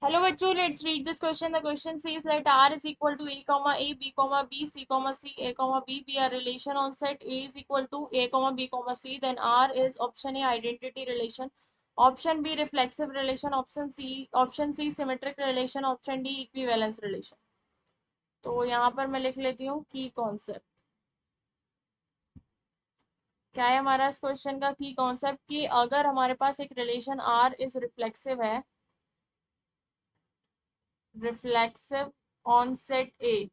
Hello बच्चों, let's read this question. The question says let R is equal to A comma A, B comma B, C comma C, A comma B be a relation on set A is equal to A comma B comma C. Then R is option A identity relation, option B reflexive relation, option C symmetric relation, option D equivalence relation. तो यहाँ पर मैं लिख लेती हूँ की concept. क्या है हमारा इस क्वेश्चन का की कॉन्सेप्ट कि अगर हमारे पास एक रिलेशन R इज रिफ्लेक्सिव है, रिफ्लेक्सिव ऑन सेट A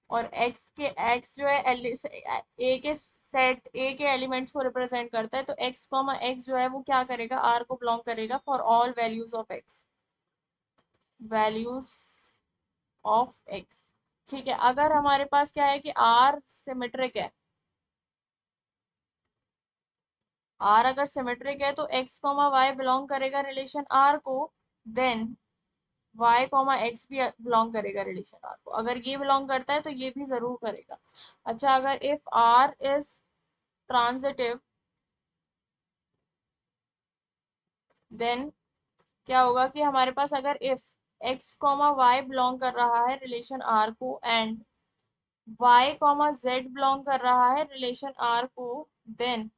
और x जो है ए के सेट ए के एलिमेंट्स को रिप्रेजेंट करता है, तो x जो है वो क्या करेगा, R को बिलोंग करेगा for all values of x, values of x। ठीक है, अगर हमारे पास क्या है कि R सिमेट्रिक है, R अगर सिमेट्रिक है तो x y बिलोंग करेगा रिलेशन R को, देन y x भी बिलोंग करेगा रिलेशन R को। अगर ये बिलोंग करता है तो ये भी जरूर करेगा। अच्छा, अगर if R is transitive then क्या होगा कि हमारे पास अगर इफ x y बिलोंग कर रहा है रिलेशन R को एंड y z बिलोंग कर रहा है रिलेशन R को, देन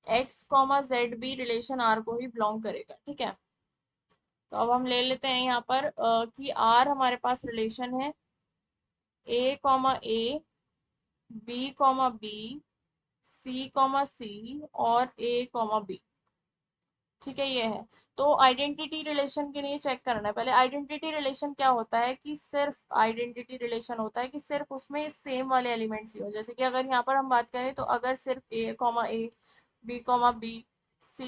x z भी रिलेशन R को ही बिलोंग करेगा। ठीक है, तो अब हम ले लेते हैं यहाँ पर कि R हमारे पास रिलेशन है a b b c c और a b। ठीक है, ये है। तो आइडेंटिटी रिलेशन के लिए चेक करना है पहले। आइडेंटिटी रिलेशन क्या होता है कि सिर्फ आइडेंटिटी रिलेशन होता है कि सिर्फ उसमें सेम वाले एलिमेंट्स ही हो। जैसे कि अगर यहाँ पर हम बात करें तो अगर सिर्फ a b c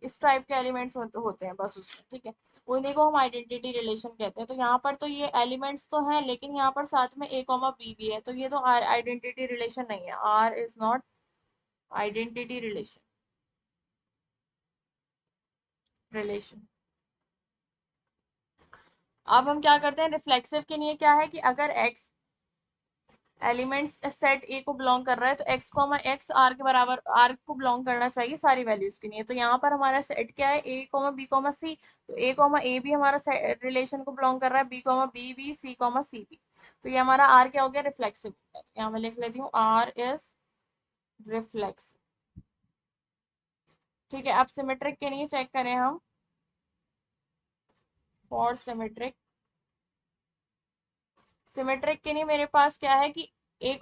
इस टाइप के एलिमेंट्स होते हैं बस उसमें, ठीक है, उन्हीं को हम आइडेंटिटी रिलेशन कहते हैं। तो यहाँ पर तो ये एलिमेंट्स तो हैं लेकिन यहाँ पर साथ में a भी है, तो ये तो आइडेंटिटी रिलेशन नहीं है। R is not identity relation. अब हम क्या करते हैं, रिफ्लेक्सिव के लिए क्या है कि अगर x एलिमेंट्स सेट ए को बिलोंग कर रहा है तो x आर के बराबर आर को बिलोंग करना चाहिए सारी वैल्यूज के लिए। तो यहाँ पर हमारा सेट क्या है, b c, तो ए भी हमारा रिलेशन को बिलोंग कर रहा है, b भी c भी। तो ये हमारा आर क्या हो गया, रिफ्लेक्सिव हो गया। तो यहाँ मैं लिख लेती हूँ आर इज रिफ्लेक्सिव। ठीक है, अब सिमेट्रिक के लिए चेक करें हम। फॉर सिमेट्रिक के लिए मेरे पास क्या है कि b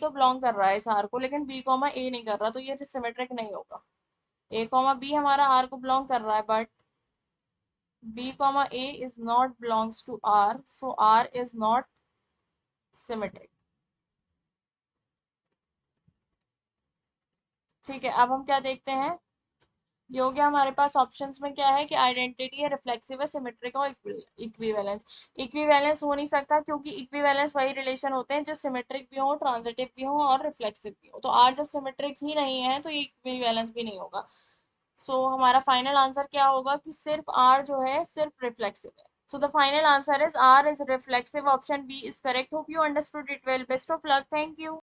तो बिलोंग कर रहा है इस आर को, लेकिन b a नहीं कर रहा, तो ये सिमेट्रिक नहीं होगा। b हमारा आर को बिलोंग कर रहा है but b a is not belongs to R, so R is not symmetric. ठीक है, अब हम क्या देखते हैं, ये हो गया हमारे पास ऑप्शंस में क्या है कि आइडेंटिटी है, रिफ्लेक्सिव है, सिमेट्रिक और इक्विवेलेंस। इक्विवेलेंस हो नहीं सकता क्योंकि इक्विवेलेंस वही रिलेशन होते हैं जो सिमेट्रिक भी हो, ट्रांजिटिव भी हो और रिफ्लेक्सिव भी हो। तो आर जब सिमेट्रिक ही नहीं है तो ये इक्विवेलेंस भी नहीं होगा। सो हमारा फाइनल आंसर क्या होगा कि सिर्फ आर जो है सिर्फ रिफ्लेक्सिव है। So the final answer is R is reflexive. Option B is correct. Hope you understood it well. Best of luck. Thank you.